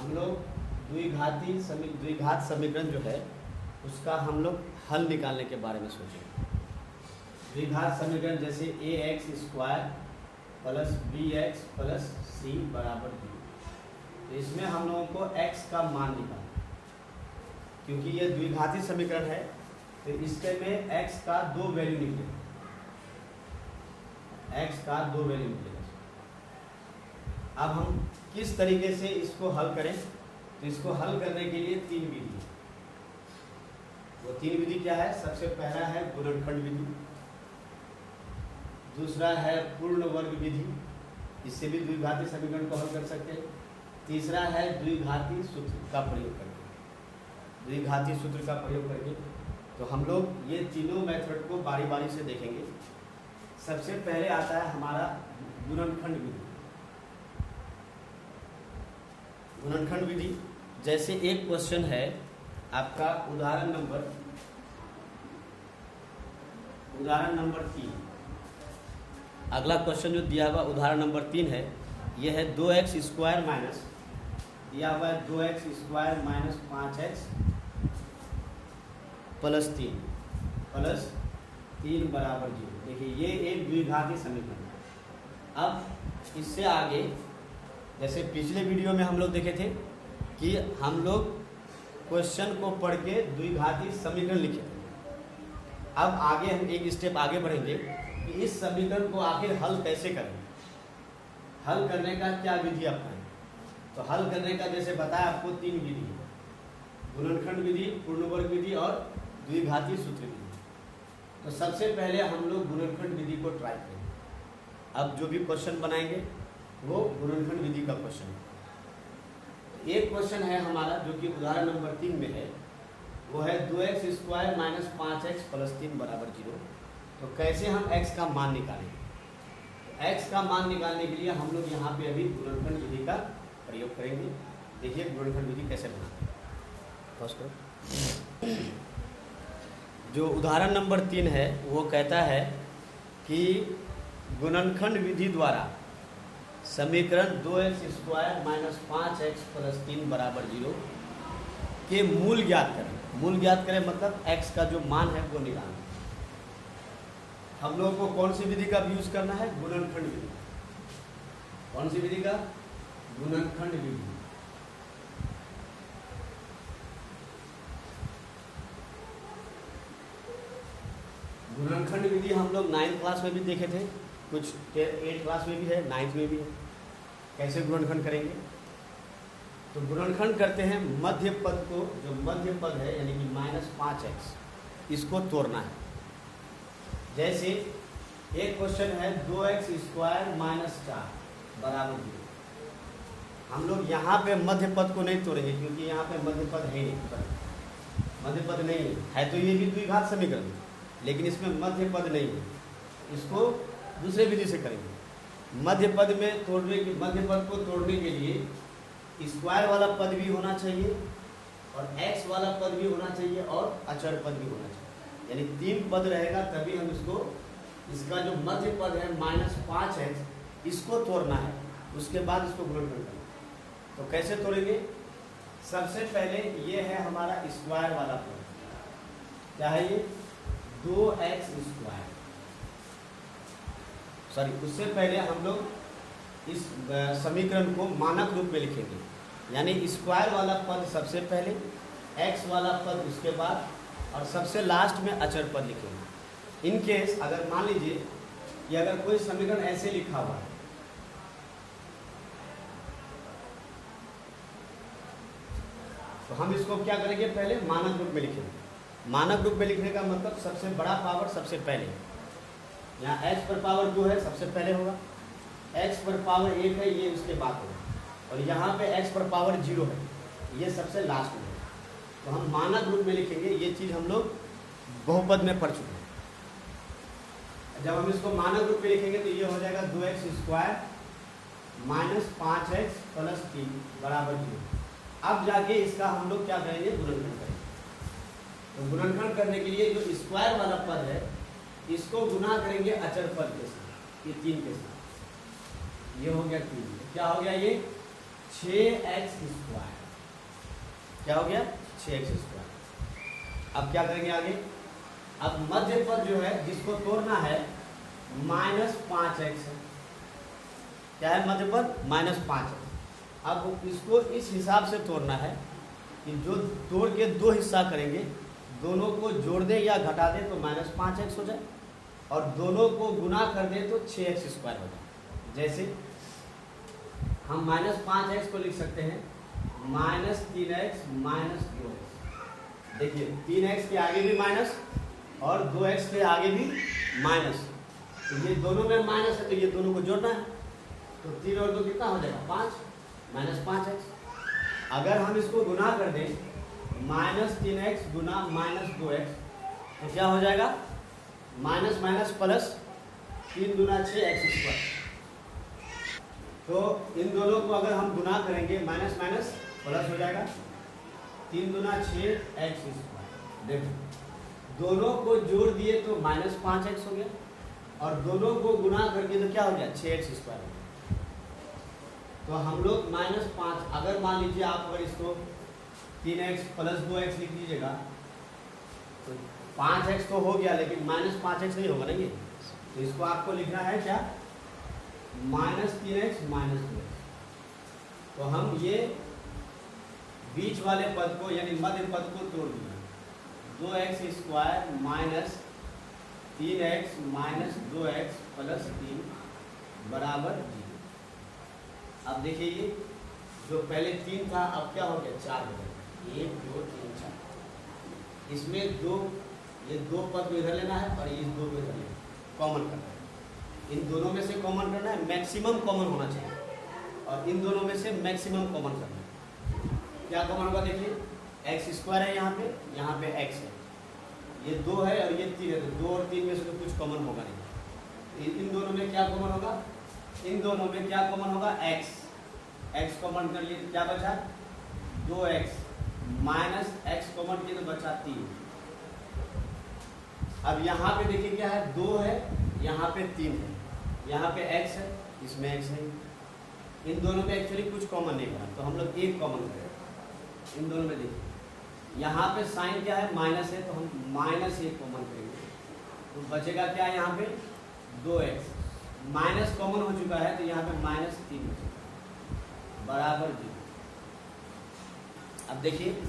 हम लोग द्विघात समीकरण जो है उसका हम लोग हल निकालने के बारे में सोचेंगे। द्विघात समीकरण जैसे ax² plus bx plus c बराबर 0। तो इसमें हम लोगों को x का मान निकालना, क्योंकि ये द्विघाती समीकरण है तो इसके में x का दो वैल्यू निकलेगा, अब हम किस तरीके से इसको हल करें, तो इसको हल करने के लिए तीन विधि है। वो तीन विधि क्या है? सबसे पहला है गुणनखंड विधि, दूसरा है पूर्ण वर्ग विधि, इससे भी द्विघाती समीकरण को हल कर सकते हैं। तीसरा है द्विघाती सूत्र का प्रयोग करके। तो हम लोग ये तीनों मेथड को बारी बारी से देखेंगे। सबसे पहले आता है हमारा गुणनखंड विधि। जैसे एक क्वेश्चन है आपका उदाहरण नंबर 3। अगला क्वेश्चन जो दिया हुआ उदाहरण नंबर 3 है, यह है 2x² माइनस, दिया हुआ है 2x² माइनस 5x प्लस 3 बराबर 0। देखिए ये एक द्विघाती समीकरण है। अब इससे आगे जैसे पिछले वीडियो में हम लोग देखे थे कि हम लोग क्वेश्चन को पढ़ के द्विघाती समीकरण लिखे। अब आगे हम एक स्टेप आगे बढ़ेंगे कि इस समीकरण को आखिर हल कैसे करें, हल करने का क्या विधि अपनाएं। तो हल करने का जैसे बताया आपको तीन विधि है, गुणनखंड विधि, पूर्ण वर्ग विधि और द्विघाती सूत्र विधि। तो सबसे पहले हम लोग गुणनखंड विधि को ट्राई करेंगे। अब जो भी क्वेश्चन बनाएंगे वो गुणनखंड विधि का क्वेश्चन है। एक क्वेश्चन है हमारा जो कि उदाहरण नंबर 3 में है, वो है 2x² माइनस 5x प्लस 3 बराबर 0। तो कैसे हम x का मान निकालेंगे? तो x का मान निकालने के लिए हम लोग यहाँ पे अभी गुणनखंड विधि का प्रयोग करेंगे। देखिए गुणनखंड विधि कैसे बनाते हैं। जो उदाहरण नंबर 3 है वो कहता है कि गुणनखंड विधि द्वारा समीकरण 2x² माइनस 5x प्लस 3 बराबर 0 के मूल ज्ञात करें। मूल ज्ञात करें मतलब x का जो मान है वो निकालना। हम लोगों को कौन सी विधि का यूज करना है? गुणनखंड विधि। कौन सी विधि का? गुणनखंड विधि। गुणनखंड विधि हम लोग 9th क्लास में भी देखे थे, कुछ 8th क्लास में भी है, 9th में भी है। कैसे गुणनखंड करेंगे? तो गुणनखंड करते हैं मध्य पद को, जो मध्य पद है यानी कि माइनस 5x, इसको तोड़ना है। जैसे एक क्वेश्चन है 2x² माइनस 4 बराबर 0। हम लोग यहाँ पे मध्य पद को नहीं तोड़ेंगे क्योंकि यहाँ पे मध्य पद है नहीं, मध्य पद नहीं है तो ये भी द्विघात समीकरण, लेकिन इसमें मध्य पद नहीं है। इसको दूसरे विधि से करेंगे। मध्य पद को तोड़ने के लिए स्क्वायर वाला पद भी होना चाहिए और x वाला पद भी होना चाहिए और अचर पद भी होना चाहिए, यानी 3 पद रहेगा तभी हम इसका जो मध्य पद है माइनस 5x, इसको तोड़ना है। उसके बाद इसको गुणनखंड करना है। तो कैसे तोड़ेंगे? सबसे पहले ये है हमारा स्क्वायर वाला पद, क्या है ये? 2x²। उससे पहले हम लोग इस समीकरण को मानक रूप में लिखेंगे, यानी स्क्वायर वाला पद सबसे पहले, x वाला पद उसके बाद और सबसे लास्ट में अचर पद लिखेंगे। इन केस अगर मान लीजिए कि अगर कोई समीकरण ऐसे लिखा हुआ है, तो हम इसको क्या करेंगे? पहले मानक रूप में लिखेंगे। मानक रूप में लिखने का मतलब सबसे बड़ा पावर सबसे पहले, यहाँ h पर पावर 2 है सबसे पहले होगा, x पर पावर 1 है ये उसके बाद होगा, और यहाँ पे x पर पावर 0 है ये सबसे लास्ट में है। तो हम मानक रूप में लिखेंगे। ये चीज़ हम लोग बहुपद में पढ़ चुके हैं। जब हम इसको मानक रूप में लिखेंगे तो ये हो जाएगा 2x² माइनस 5x प्लस 3 बराबर 0। अब जाके इसका हम लोग क्या करेंगे? गुणनखंड करेंगे। तो गुणनखंड करने के लिए जो स्क्वायर वाला पद है इसको गुना करेंगे अचर पद के साथ, ये 3 के साथ। ये हो गया 3। क्या हो गया? ये 6x²। क्या हो गया? 6x²। अब क्या करेंगे आगे? अब मध्य पद जो है जिसको तोड़ना है -5x है। क्या है मध्य पद? -5x। अब इसको इस हिसाब से तोड़ना है कि जो तोड़ के दो हिस्सा करेंगे, दोनों को जोड़ दें या घटा दें तो -5x हो जाए, और दोनों को गुना कर दें तो 6x² हो जाए। जैसे हम -5x को लिख सकते हैं -3x -2x। देखिए 3x के आगे भी माइनस और 2x के आगे भी माइनस, तो ये दोनों में माइनस है तो ये दोनों को जोड़ना है, तो 3 और 2 कितना हो जाएगा? 5 -5x। अगर हम इसको गुना कर दें -3x गुना -2x तो क्या हो जाएगा? माइनस माइनस प्लस 3 गुना 6x²। तो इन दोनों को अगर हम गुना करेंगे माइनस माइनस प्लस हो जाएगा 3 गुना 6x²। देखो दोनों को जोड़ दिए तो -5x हो गया, और दोनों को गुना करके तो क्या हो गया? 6x² हो गया। तो हम लोग -5, अगर मान लीजिए आप अगर इसको 3x + 2x लिख लीजिएगा तो 5x तो हो गया, लेकिन -5x नहीं होगा ना ये, तो इसको आपको लिखना है क्या? -3x -2x। तो हम ये बीच वाले पद को यानी मध्य पद को तोड़ दिए, 2x² -3x -2x + 3 बराबर 0। अब देखिए ये जो पहले 3 था अब क्या हो गया? 4 हो गया। 1 2 3 4। इसमें ये दो पद को इधर लेना है और इस दो को इधर लेना है, कॉमन करना है। इन दोनों में से कॉमन करना है, मैक्सिमम कॉमन होना चाहिए, और इन दोनों में से मैक्सिमम कॉमन करना है। क्या कॉमन होगा? देखिए x² है यहाँ पे x है, ये 2 है और ये 3 है, तो 2 और 3 में से तो कुछ कॉमन होगा नहीं। इन दोनों में क्या कॉमन होगा? इन दोनों में क्या कॉमन होगा? x कॉमन कर लिए तो क्या बचा? 2x माइनस x कॉमन किए तो बचा 3। अब यहाँ पे देखिए क्या है? 2 है, यहाँ पे 3 है, यहाँ पे x है, इसमें x नहीं। इन दोनों में एक्चुअली कुछ कॉमन नहीं बना, तो हम लोग एक कॉमन करेंगे। इन दोनों में देखिए यहाँ पे साइन क्या है? माइनस है, तो हम -1 कॉमन करेंगे, तो बचेगा क्या? यहाँ पे 2x माइनस कॉमन हो चुका है, तो यहाँ पे -3 बचेगा बराबर 0। अब देखिए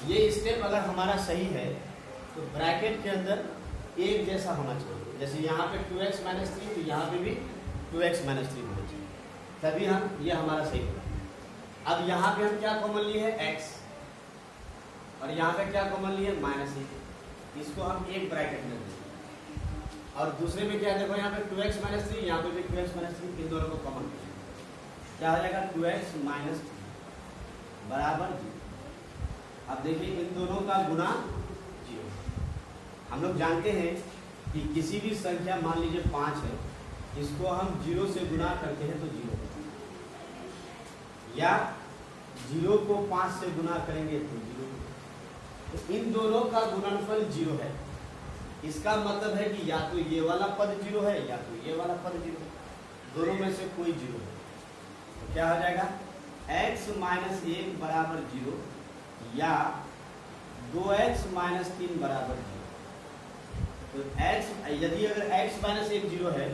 ये स्टेप अगर हमारा सही है तो ब्रैकेट के अंदर एक जैसा होना चाहिए। जैसे यहाँ पे 2x -3 तो यहाँ पे भी 2x -3 होना चाहिए, तभी हम ये हमारा सही होगा। अब यहाँ पे हम क्या कॉमन लिए है? x, और यहाँ पे क्या कॉमन लिए? -1। इसको हम एक ब्रैकेट में देंगे, और दूसरे में क्या देखो यहाँ पे 2x -3, यहाँ पे भी 2x -3, इन दोनों को कॉमन करेंगे, क्या हो जाएगा? 2x -3 बराबर 0। अब देखिए इन दोनों का गुना 0। हम लोग जानते हैं कि किसी भी संख्या, मान लीजिए 5 है, इसको हम 0 से गुना करते हैं तो 0 होगा, या 0 को 5 से गुना करेंगे तो 0 होगा। तो इन दोनों का गुणनफल 0 है। इसका मतलब है कि या तो ये वाला पद 0 है या तो ये वाला पद 0 है, दोनों में से कोई 0 है। तो क्या हो जाएगा? x -1 बराबर 0 या 2x -3 बराबर 0। तो x, यदि अगर x -1 0 है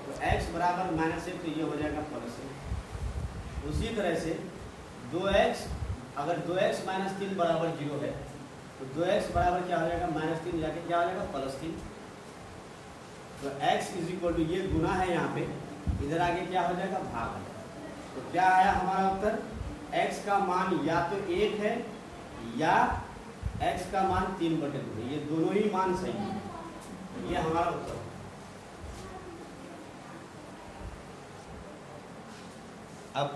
तो x बराबर -1, तो ये हो जाएगा +1। उसी तरह से 2x, अगर 2x -3 बराबर 0 है तो 2x बराबर क्या हो जाएगा? -3 जाके क्या हो जाएगा? +3। तो x = ये गुना है यहाँ पे, इधर आगे क्या हो जाएगा? भाग है। तो क्या आया हमारा उत्तर? x का मान या तो 1 है या x का मान 3/2 है, ये दोनों ही मान सही है। ये हमारा उत्तर है। अब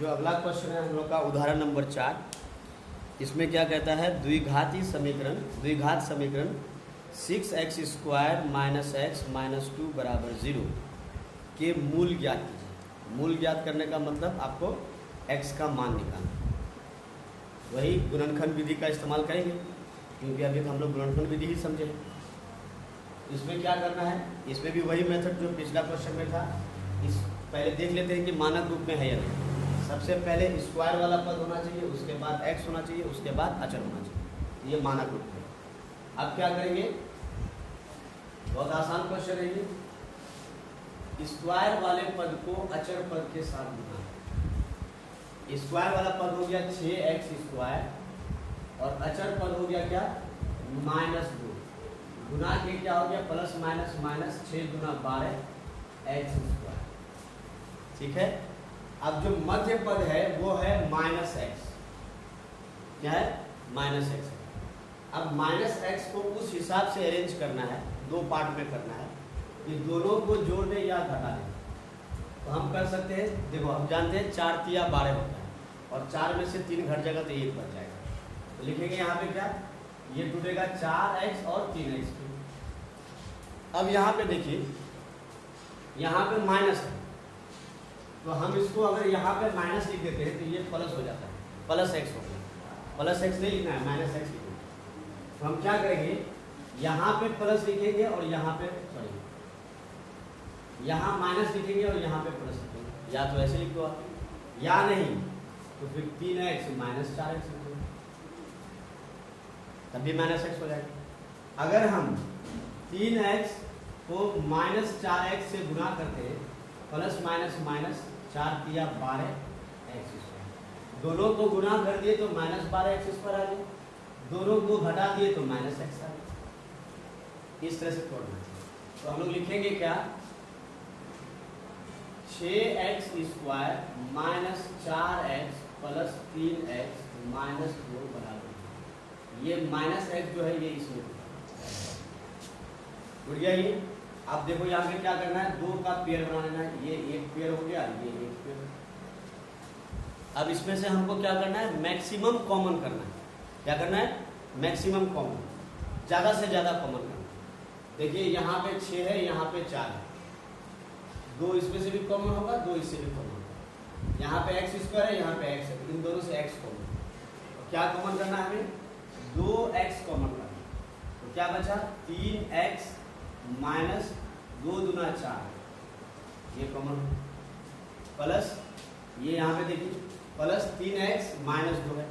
जो अगला क्वेश्चन है हम लोग का उदाहरण नंबर 4, इसमें क्या कहता है? द्विघात समीकरण 6x² -x -2 बराबर 0 के मूल ज्ञात कीजिए। मूल ज्ञात करने का मतलब आपको x का मान निकालना। वही गुणनखंड विधि का इस्तेमाल करेंगे, क्योंकि अभी हम लोग गुणनखंड विधि ही समझे। इसमें क्या करना है? इसमें भी वही मेथड जो पिछला क्वेश्चन में था। इस पहले देख लेते हैं कि मानक रूप में है या नहीं। सबसे पहले स्क्वायर वाला पद होना चाहिए, उसके बाद एक्स होना चाहिए, उसके बाद अचर होना चाहिए। ये मानक रूप है। अब क्या करेंगे, बहुत आसान क्वेश्चन है ये। स्क्वायर वाले पद को अचर पद के साथ गुना। स्क्वायर वाला पद हो गया 6x स्क्वायर और अचर पद हो गया क्या, -2। गुना के क्या हो गया, प्लस माइनस माइनस 6 गुना 12 x स्क्वायर। ठीक है। अब जो मध्य पद है वो है -x। क्या है, -x। अब -x को उस हिसाब से अरेंज करना है, दो पार्ट में करना है कि दोनों को जोड़ दें या घटा दें। तो हम कर सकते हैं, देखो हम जानते हैं 4 तिया 12 होता है और 4 में से 3 घट जाएगा तो 1 बच जाएगा। तो लिखेंगे यहाँ पे क्या, ये टूटेगा 4x और 3x। अब यहाँ पे देखिए, यहाँ पे माइनस है तो हम इसको अगर यहाँ पे माइनस लिख देते हैं तो ये प्लस हो जाता है, प्लस एक्स हो गया। प्लस एक्स नहीं लिखना है, माइनस एक्स लिखना है। तो हम क्या करेंगे, यहाँ पे प्लस लिखेंगे और यहाँ पे सॉरी यहाँ माइनस लिखेंगे और यहाँ पे प्लस लिखेंगे। या तो ऐसे लिख दो आप, या नहीं तो फिर 3x माइनस 4x लिख दो, तब भी माइनस एक्स हो जाएगा। अगर हम 3x को माइनस 4x से गुना करते हैं, प्लस माइनस माइनस 4 तिया 12 x स्क्वायर। दोनों को गुना कर दिए तो -12 x स्क्वायर आ गया, दोनों को घटा दिए तो -x आ गया। इस तरह से तोड़ना है। तो हम लोग लिखेंगे क्या, 6x square minus 4x plus 3x minus 2 बराबर। ये -x जो है ये इसमें जुड़ गया ये। अब देखो यहाँ पे क्या करना है, 2 का पेयर बना लेना है। ये एक पेयर हो गया, ये एक पेयर। अब इसमें से हमको क्या करना है, मैक्सिमम कॉमन करना है। क्या करना है, मैक्सिमम कॉमन, ज़्यादा से ज़्यादा कॉमन करना है। देखिए यहाँ पे 6 है, यहाँ पे 4 है, 2 इसमें से भी कॉमन होगा, 2 इससे भी कॉमन होगा। यहाँ पे x स्क्वायर है, यहाँ पे x है, इन दोनों से x कॉमन। तो क्या कॉमन करना है हमें, 2x कॉमन करना है। तो क्या बचा, 3x माइनस 2 दूना 4, ये कॉमन, प्लस ये यहाँ पे देखिए प्लस 3x माइनस 2 है।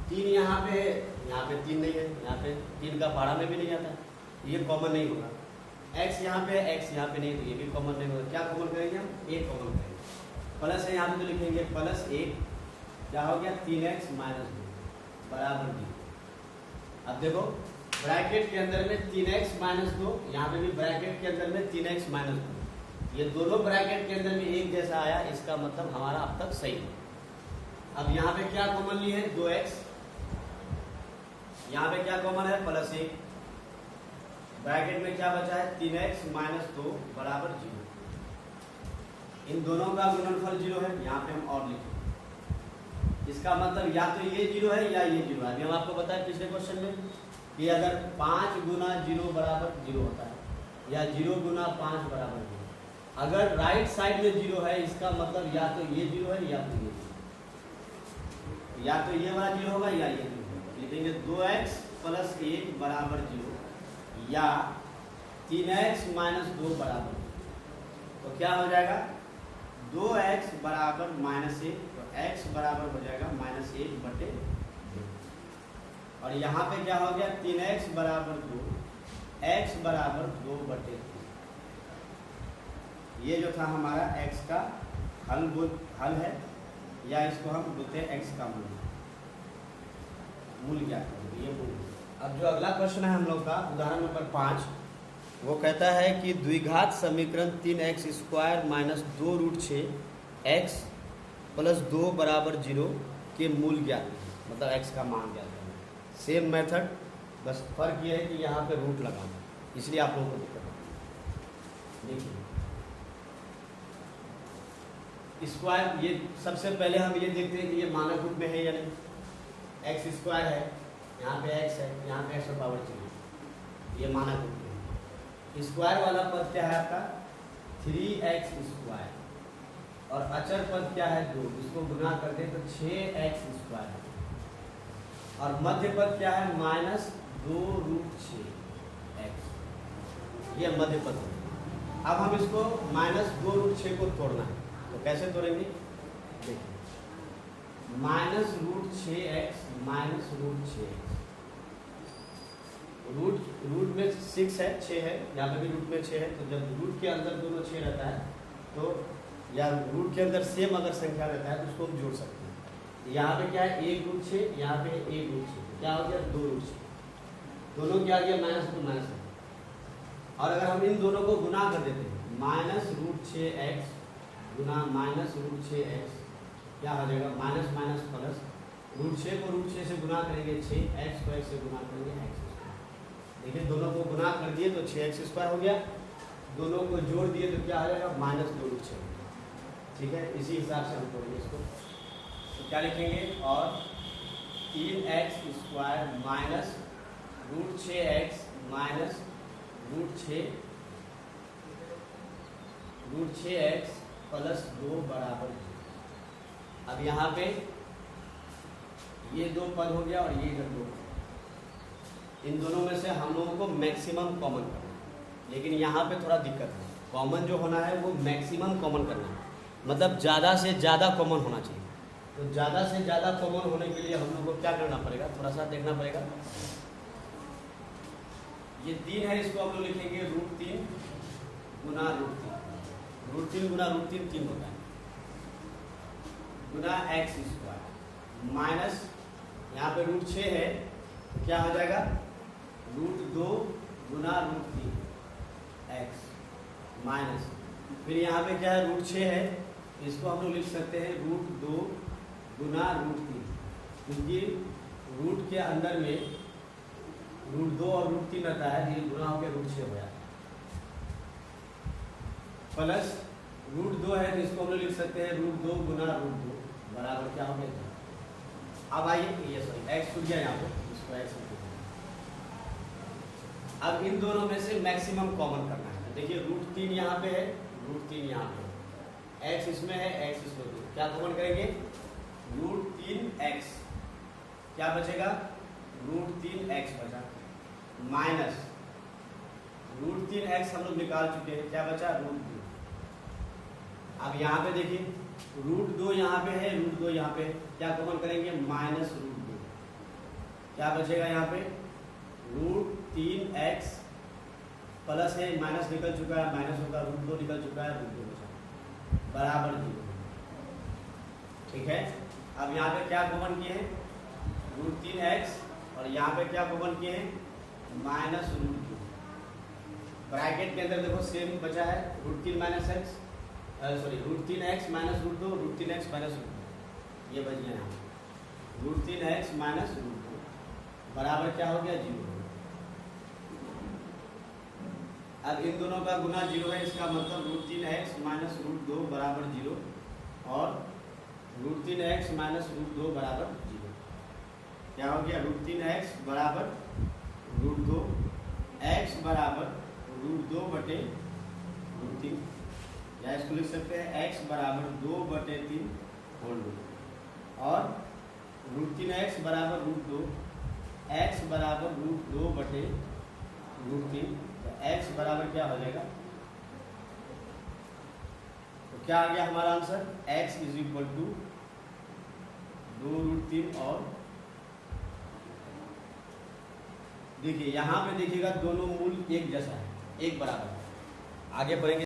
3 यहाँ पे है, यहाँ पे 3 नहीं है, यहाँ पे 3 का पहाड़ा में भी नहीं आता, ये कॉमन नहीं होगा। x यहाँ पे है, x यहाँ पे नहीं, तो ये भी कॉमन नहीं होगा। क्या कॉमन करेंगे हम, 1 कॉमन करेंगे। प्लस है यहाँ पे तो लिखेंगे प्लस 1, क्या हो गया 3x माइनस 2 बराबर 0। अब देखो ब्रैकेट के अंदर में 3x माइनस 2, यहाँ पे भी ब्रैकेट के अंदर में 3x माइनस 2, ये दोनों ब्रैकेट के अंदर में एक जैसा आया, इसका मतलब हमारा अब तक सही है। अब यहाँ पे क्या कॉमन लिए है, 2x, यहाँ पे क्या कॉमन है, प्लस 1, ब्रैकेट में क्या बचा है, 3x माइनस 2 बराबर 0। इन दोनों का गुणनफल 0 है, यहाँ पे हम और लिखेंगे। इसका मतलब या तो ये 0 है या ये 0 है। अभी हम आपको बताया पिछले क्वेश्चन में कि अगर 5 गुना 0 बराबर 0 होता है, या 0 गुना 5 बराबर 0। अगर राइट साइड में 0 है, इसका मतलब या तो ये 0 है या तो ये 0, या तो ये वाला 0 होगा या ये 0 होगा। लिखेंगे 2x प्लस 1 बराबर 0 या 3x माइनस 2 बराबर 0। तो क्या हो जाएगा, 2x बराबर -1, तो x बराबर हो जाएगा -1/2। और यहाँ पे क्या हो गया, 3x बराबर 2, x बराबर 2/3। ये जो था हमारा x का हल है, या इसको हम बोलते हैं x का मूल क्या करेंगे, ये मूल। अब जो अगला क्वेश्चन है हम लोग का, उदाहरण नंबर 5, वो कहता है कि द्विघात समीकरण 3x square minus 2√6x plus 2 बराबर 0 के मूल ज्ञात है, मतलब x का मान ज्ञात करना। सेम मेथड, बस फर्क ये है कि यहाँ पे रूट लगाना, इसलिए आप लोगों को दिक्कत है। देखिए स्क्वायर, ये सबसे पहले हम ये देखते हैं कि ये मानक रूप में है या नहीं। x स्क्वायर है, यहाँ पे x है, यहाँ पे x पावर 3, ये मानक रूप में। स्क्वायर वाला पद क्या है आपका, 3x स्क्वायर, और अचर पद क्या है 2, इसको गुना कर दे तो 6x स्क्वायर, और मध्य पद क्या है -2√6x, ये मध्य पद है। अब हम इसको -2√6 को तोड़ना है, तो कैसे तोड़ेंगे, देखिए minus root 6x minus root 6x। Root में 6 है, 6 है, यहाँ पे भी रूट में 6 है। तो जब रूट के अंदर दोनों 6 रहता है तो या रूट के अंदर सेम अगर संख्या रहता है तो उसको हम जोड़ सकते हैं। यहाँ पे क्या है, 1 रूट 6, यहाँ पे 1 रूट 6, क्या हो गया 2 रूट 6, दोनों क्या आ गया माइनस टू माइनस। और अगर हम इन दोनों को गुना कर देते हैं, माइनस रूट 6x गुना माइनस रूट 6x, क्या हो जाएगा माइनस माइनस प्लस, रूट 6 को रूट 6 से गुना करेंगे 6, x को x से गुना करेंगे x स्क्वायर। देखिए दोनों को गुना कर दिए तो 6x स्क्वायर हो गया, दोनों को जोड़ दिए तो क्या आ जाएगा माइनस 2 रूट 6। ठीक है, इसी हिसाब से हम करेंगे इसको। तो क्या लिखेंगे, और 3x square minus root 6x minus root 6x plus 2 बराबर। अब यहाँ पे ये 2 पद हो गया और ये इधर 2। इन दोनों में से हम लोगों को मैक्सिमम कॉमन करना है, लेकिन यहाँ पे थोड़ा दिक्कत है। कॉमन जो होना है वो मैक्सिमम कॉमन करना है, मतलब ज़्यादा से ज़्यादा कॉमन होना चाहिए। तो ज़्यादा से ज़्यादा कॉमन होने के लिए हम लोग को क्या करना पड़ेगा, थोड़ा सा देखना पड़ेगा। ये 3 है, इसको हम लोग लिखेंगे रूट 3 गुना रूट 3। रूट 3 गुना रूट 3 3 होता है, गुना x स्क्वायर माइनस, यहाँ पे रूट 6 है तो क्या हो जाएगा रूट 2 गुना रूट 3 x माइनस, फिर यहाँ पे क्या है रूट 6 है, इसको हम लोग लिख सकते हैं रूट 2 गुना रूट 3, क्योंकि रूट के अंदर में रूट 2 और रूट 3 रहता है, ये गुना हो गया रूट 6 हो गया, प्लस रूट 2 है तो इसको हम लोग लिख सकते हैं रूट 2 गुना रूट 2 बराबर क्या हो गया। अब आइए ये सॉरी x छूट गया यहाँ पे, इसको x। अब इन दोनों में से मैक्सिमम कॉमन करना है। देखिए रूट 3 यहाँ पे है, रूट 3 यहाँ पे है, x इसमें है, x इसमें है, क्या कॉमन करेंगे रूट 3x, क्या बचेगा रूट 3x बचा, माइनस रूट 3x हम लोग निकाल चुके हैं, क्या बचा रूट 2। अब यहाँ पे देखिए रूट 2 यहाँ पे है, रूट 2 यहाँ पे, क्या कॉमन करेंगे माइनस रूट 2, क्या बचेगा यहाँ पे रूट 3x प्लस है, माइनस निकल चुका है, माइनस होगा रूट 2 निकल चुका है, रूट 2 बचा बराबर 0। ठीक है, अब यहाँ पे क्या कॉमन किए हैं रूट 3x, और यहाँ पे क्या कॉमन किए हैं माइनस रूट 2। ब्रैकेट के अंदर देखो सेम बचा है root 3 minus x, sorry root 3x minus root 2, root 3x minus root 2, ये बच गया यहाँ रूट 3x माइनस रूट 2 बराबर क्या हो गया 0। अब इन दोनों का गुना 0 है, इसका मतलब रूट 3x माइनस रूट 2 बराबर 0 और रूट 3x माइनस रूट 2 बराबर 0। क्या हो गया रूट 3x बराबर रूट 2, x बराबर रूट 2 बटे रूट 3, या इसको लिख सकते हैं x बराबर 2 बटे 3 होल 2, और रूट 3x बराबर रूट 2, x बराबर रूट 2 बटे रूट 3, तो x बराबर क्या हो जाएगा, तो क्या आ गया हमारा answer x is equal to 2 root 3। और देखिए यहाँ पे देखिएगा दोनों मूल एक जैसा है, एक बराबर है। आगे बढ़ेंगे।